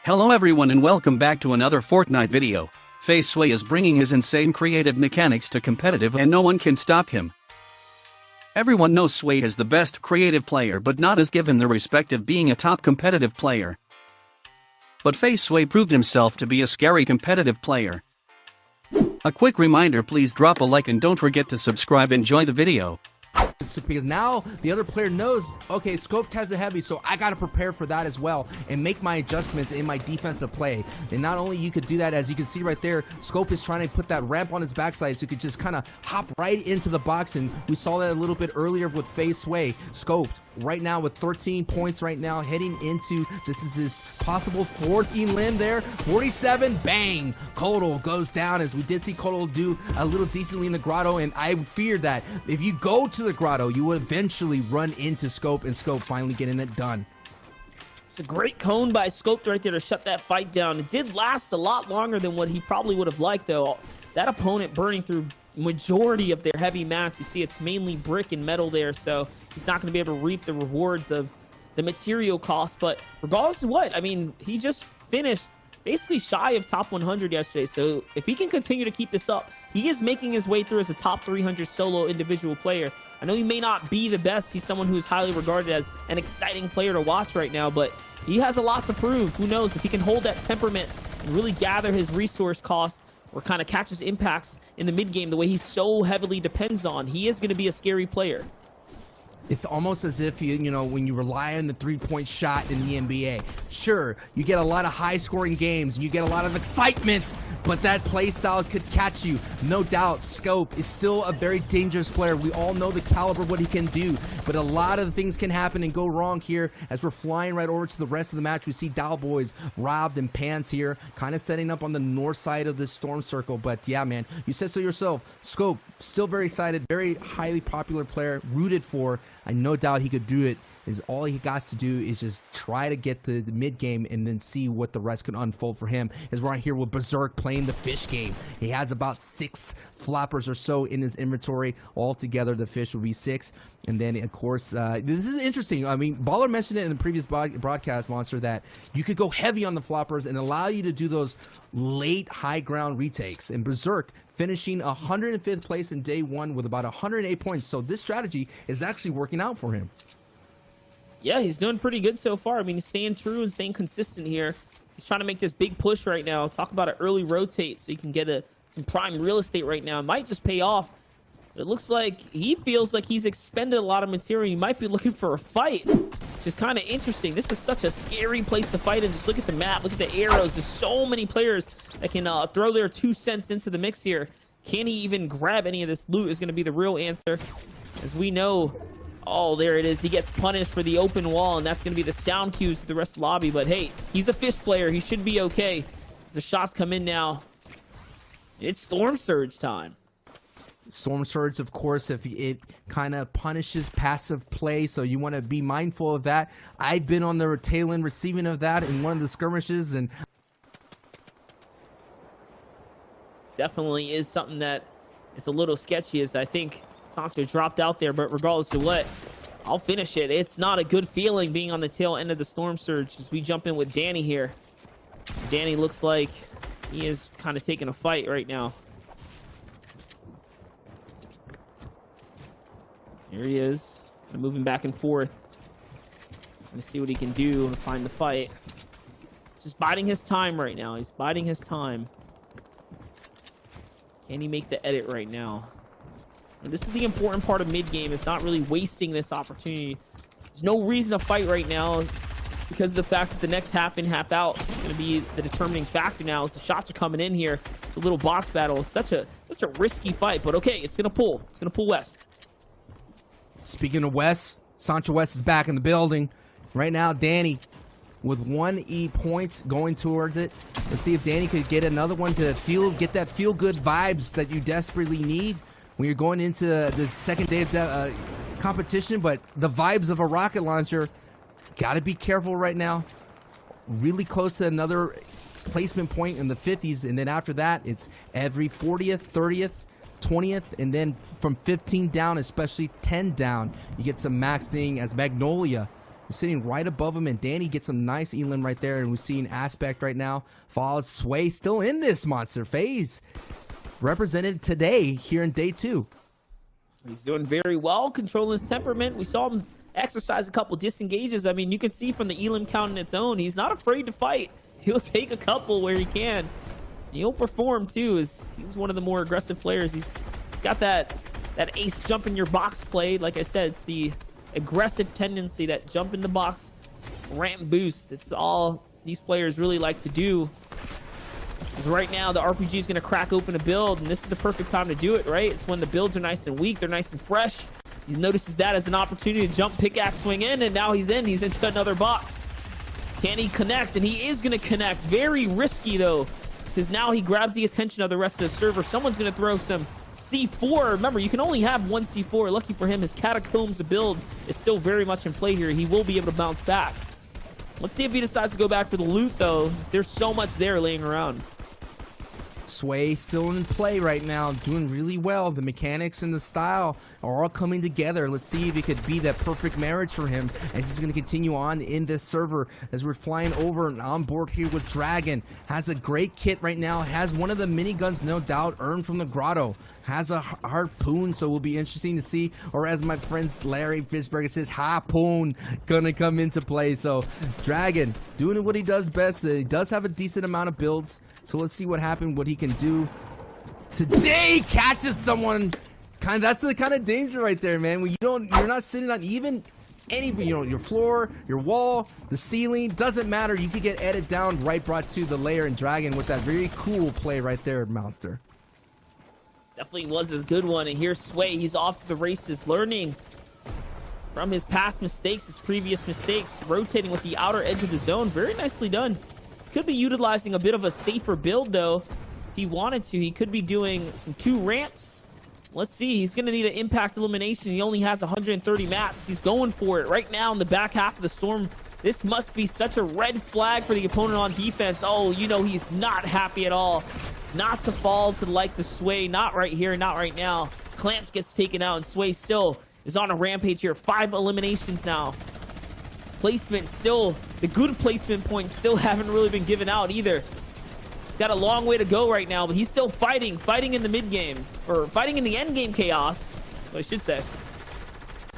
Hello everyone and welcome back to another Fortnite video. FaZe Sway is bringing his insane creative mechanics to competitive and no one can stop him. Everyone knows Sway is the best creative player but not as given the respect of being a top competitive player. But FaZe Sway proved himself to be a scary competitive player. A quick reminder, please drop a like and don't forget to subscribe. Enjoy the video. Because now the other player knows, okay, Scoped has a heavy, so I got to prepare for that as well and make my adjustments in my defensive play. And not only you could do that, as you can see right there, Scope is trying to put that ramp on his backside so he could just kind of hop right into the box. And we saw that a little bit earlier with FaZe Sway. Scoped right now with 13 points right now, heading into, this is his possible fourth elim there. 47, bang! Kodal goes down, as we did see Kodal do a little decently in the grotto, and I feared that if you go to the grotto, you would eventually run into Scope, and Scope finally getting it done. It's a great cone by Scope right there to shut that fight down. It did last a lot longer than what he probably would have liked, though. That opponent burning through majority of their heavy mats. You see it's mainly brick and metal there, so he's not going to be able to reap the rewards of the material cost. But regardless of what, I mean, he just finished basically shy of top 100 yesterday. So if he can continue to keep this up, he is making his way through as a top 300 solo individual player. I know he may not be the best. He's someone who's highly regarded as an exciting player to watch right now, but he has a lot to prove. Who knows if he can hold that temperament and really gather his resource costs or kind of catch his impacts in the mid game the way he so heavily depends on. He is going to be a scary player. It's almost as if, you know, when you rely on the three-point shot in the NBA. Sure, you get a lot of high-scoring games, you get a lot of excitement, but that play style could catch you. No doubt, Scope is still a very dangerous player. We all know the caliber of what he can do, but a lot of things can happen and go wrong here. As we're flying right over to the rest of the match, we see Dow Boys, Robbed, and Pants here, kind of setting up on the north side of this storm circle. But yeah, man, you said so yourself. Scope, still very excited, very highly popular player, rooted for. I no doubt he could do it. Is all he got to do is just try to get the mid game and then see what the rest can unfold for him. As we're right here with Berserk playing the fish game. He has about 6 floppers or so in his inventory. Altogether, the fish would be 6. And then, of course, this is interesting. I mean, Baller mentioned it in the previous broadcast, Monster, that you could go heavy on the floppers and allow you to do those late high ground retakes. And Berserk finishing 105th place in day 1 with about 108 points. So this strategy is actually working out for him. Yeah, he's doing pretty good so far. I mean, he's staying true and staying consistent here. He's trying to make this big push right now. Talk about an early rotate so he can get some prime real estate right now. It might just pay off. It looks like he feels like he's expended a lot of material. He might be looking for a fight, which is kind of interesting. This is such a scary place to fight, and just look at the map. Look at the arrows. There's so many players that can throw their 2 cents into the mix here. Can he even grab any of this loot is going to be the real answer. As we know, oh, there it is. He gets punished for the open wall, and that's going to be the sound cues to the rest of the lobby. But hey, he's a fish player. He should be okay. The shots come in now. It's Storm Surge time. Storm Surge, of course, if it kind of punishes passive play, so you want to be mindful of that. I've been on the tail end receiving of that in one of the skirmishes, and definitely is something that is a little sketchy, as I think Sancho dropped out there, but regardless of what, I'll finish it. It's not a good feeling being on the tail end of the Storm Surge as we jump in with Danny here. Danny looks like he is kind of taking a fight right now. Here he is, moving back and forth. Gonna see what he can do and find the fight. Just biding his time right now. He's biding his time. Can he make the edit right now? And this is the important part of mid game. It's not really wasting this opportunity. There's no reason to fight right now because of the fact that the next half in, half out is going to be the determining factor now as the shots are coming in here. It's a little box battle. It's such a risky fight, but okay, it's going to pull. It's going to pull West. Speaking of West, Sancho West is back in the building. Right now, Danny with 1 E points going towards it. Let's see if Danny could get another one to get that feel-good vibes that you desperately need when you're going into the second day of competition. But the vibes of a rocket launcher, got to be careful right now. Really close to another placement point in the 50s. And then after that, it's every 40th, 30th, 20th, and then from 15 down, especially 10 down, you get some maxing as Magnolia sitting right above him, and Danny gets some nice elim right there, and we're seeing Aspect right now. FaZe Sway still in this monster. FaZe represented today here in day 2. He's doing very well, controlling his temperament. We saw him exercise a couple disengages. I mean, you can see from the elim count in its own, he's not afraid to fight. He'll take a couple where he can. He'll perform too. He's one of the more aggressive players. He's got that ace jump in your box play. Like I said, it's the aggressive tendency, that jump in the box ramp boost. It's all these players really like to do. Because right now the RPG is going to crack open a build, and this is the perfect time to do it, right? It's when the builds are nice and weak, they're nice and fresh. He notices that as an opportunity to jump, pickaxe, swing in, and now he's into another box. Can he connect? And he is going to connect. Very risky though, because now he grabs the attention of the rest of the server. Someone's going to throw some C4. Remember, you can only have one C4. Lucky for him, his Catacombs build is still very much in play here. He will be able to bounce back. Let's see if he decides to go back for the loot though. There's so much there laying around. Sway still in play right now, doing really well. The mechanics and the style are all coming together. Let's see if it could be that perfect marriage for him as he's going to continue on in this server. As we're flying over and on board here with Dragon, has a great kit right now, has one of the miniguns, no doubt, earned from the grotto, has a harpoon, so it will be interesting to see, or as my friend Larry Fishberger says, harpoon gonna come into play. So Dragon doing what he does best. He does have a decent amount of builds, so let's see what happened, what he can do today. Catches someone. That's the kind of danger right there, man, when you're not sitting on even anything, your floor, your wall, the ceiling, doesn't matter. You could get edited down, right brought to the layer, and Dragon with that very cool play right there, Monster. Definitely was a good one. And here's Sway. He's off to the races, learning from his past mistakes, his previous mistakes, rotating with the outer edge of the zone. Very nicely done. Could be utilizing a bit of a safer build though. If he wanted to, he could be doing some 2 ramps. Let's see. He's going to need an impact elimination. He only has 130 mats. He's going for it right now in the back half of the storm. This must be such a red flag for the opponent on defense. Oh, you know he's not happy at all. Not to fall to the likes of Sway. Not right here, not right now. Clamps gets taken out, and Sway still is on a rampage here. 5 eliminations now. Placement still, the good placement points still haven't really been given out either. He's got a long way to go right now, but he's still fighting in the mid game, or fighting in the end game chaos, what I should say.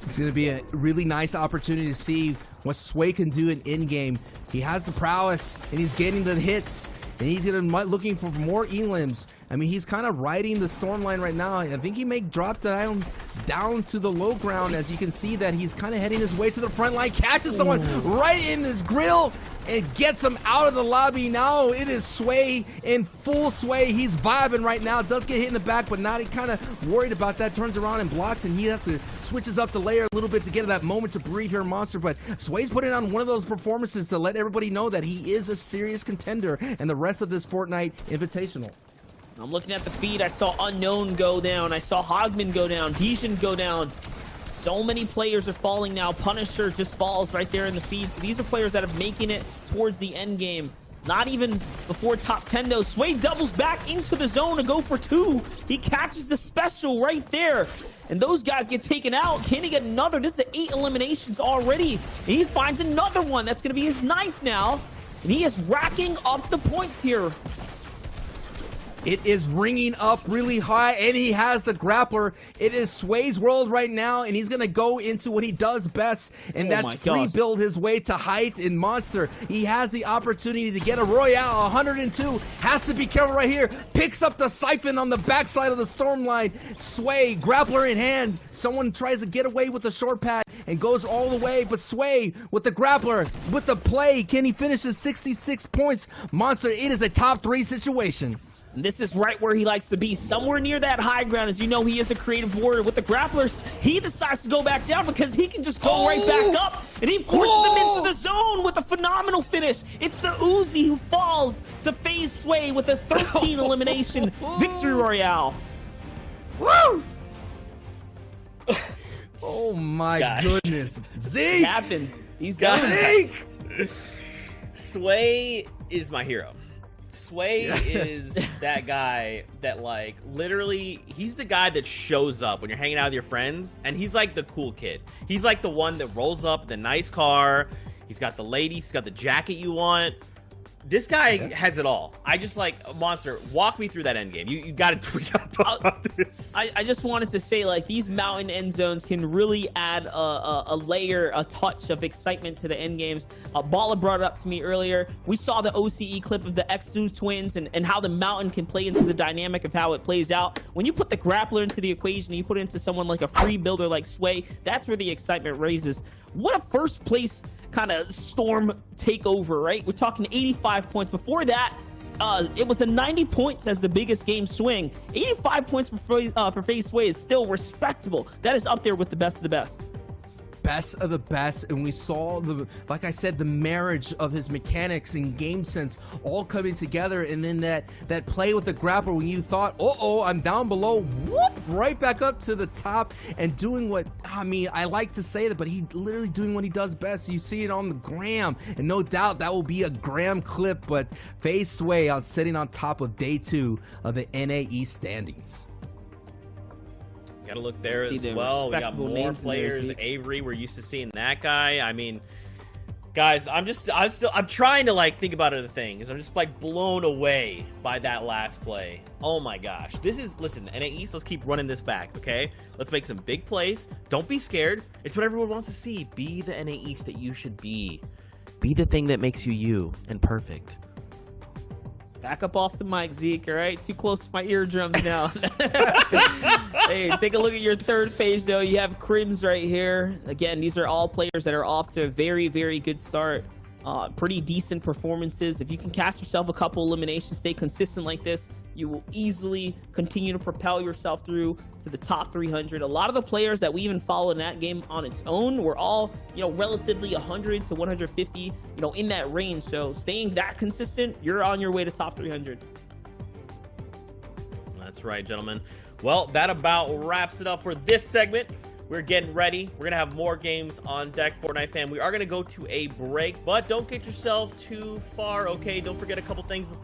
It's going to be a really nice opportunity to see what Sway can do in game. He has the prowess, and he's getting the hits, and he's going to looking for more elims. I mean, he's kind of riding the storm line right now. I think he may drop down to the low ground, as you can see that he's kind of heading his way to the front line, catches someone right in his grill, and gets him out of the lobby. Now it is Sway in full sway. He's vibing right now. Does get hit in the back, but not kind of worried about that. Turns around and blocks, and he has to switches up the layer a little bit to get that moment to breathe here, Monster. But Sway's putting on one of those performances to let everybody know that he is a serious contender and the rest of this Fortnite Invitational. I'm looking at the feed. I saw Unknown go down. I saw Hogman go down. Dijin go down. So many players are falling now. Punisher just falls right there in the feed. So these are players that are making it towards the end game. Not even before top 10 though. Sway doubles back into the zone to go for 2. He catches the special right there. And those guys get taken out. Can he get another? This is 8 eliminations already. And he finds another one. That's going to be his 9th now. And he is racking up the points here. It is ringing up really high, and he has the grappler. It is Sway's world right now, and he's going to go into what he does best, and that's free build his way to height in Monster. He has the opportunity to get a Royale, 102, has to be careful right here, picks up the siphon on the backside of the storm line. Sway, grappler in hand. Someone tries to get away with the short pad and goes all the way, but Sway with the grappler, with the play, can he finish his 66 points? Monster, it is a top 3 situation. And this is right where he likes to be, somewhere near that high ground. As you know, he is a creative warrior. With the grapplers, he decides to go back down because he can just go right back up, and he forces them into the zone with a phenomenal finish. It's the Uzi who falls to FaZe Sway with a 13 elimination victory royale. Woo! Oh my goodness. Zeke! It happened. He's Zeke! Sway is my hero. Sway is that guy that, like, literally, he's the guy that shows up when you're hanging out with your friends, and he's like the cool kid. He's like the one that rolls up the nice car. He's got the lady. He's got the jacket you want. This guy has it all. I just, like, Monster, walk me through that end game. We gotta talk about this. I just wanted to say, like, these mountain end zones can really add a layer, a touch of excitement to the end games. Bala brought it up to me earlier. We saw the OCE clip of the X2 twins and how the mountain can play into the dynamic of how it plays out. When you put the grappler into the equation and you put it into someone like a free builder like Sway, that's where the excitement raises. What a first place kind of storm takeover, right? We're talking 85 points. Before that, it was a 90 points as the biggest game swing. 85 points for FaZe Sway is still respectable. That is up there with the best of the best. Best of the best, and we saw the, like I said, the marriage of his mechanics and game sense all coming together, and then that play with the grappler when you thought, oh, I'm down below, whoop, right back up to the top and doing what, I mean, I like to say that, but he's literally doing what he does best. You see it on the gram, and no doubt that will be a gram clip, but FaZe Sway sitting on top of day 2 of the NAE standings. Gotta look there as well. We got more players. Avery, we're used to seeing that guy. I mean, guys, I'm trying to, like, think about other things. I'm just, like, blown away by that last play. Oh my gosh. Listen, NAE, let's keep running this back, okay? Let's make some big plays. Don't be scared. It's what everyone wants to see. Be the NAE that you should be. Be the thing that makes you you and perfect. Back up off the mic, Zeke, all right? Too close to my eardrums now. Hey, take a look at your third page, though. You have Crims right here. Again, these are all players that are off to a very, very good start. Pretty decent performances. If you can catch yourself a couple eliminations, stay consistent like this, you will easily continue to propel yourself through to the top 300. A lot of the players that we even followed in that game on its own were all, relatively 100 to 150, in that range. So staying that consistent, you're on your way to top 300. That's right, gentlemen. Well, that about wraps it up for this segment. We're getting ready. We're going to have more games on deck, Fortnite fam. We are going to go to a break, but don't get yourself too far, okay? Don't forget a couple things before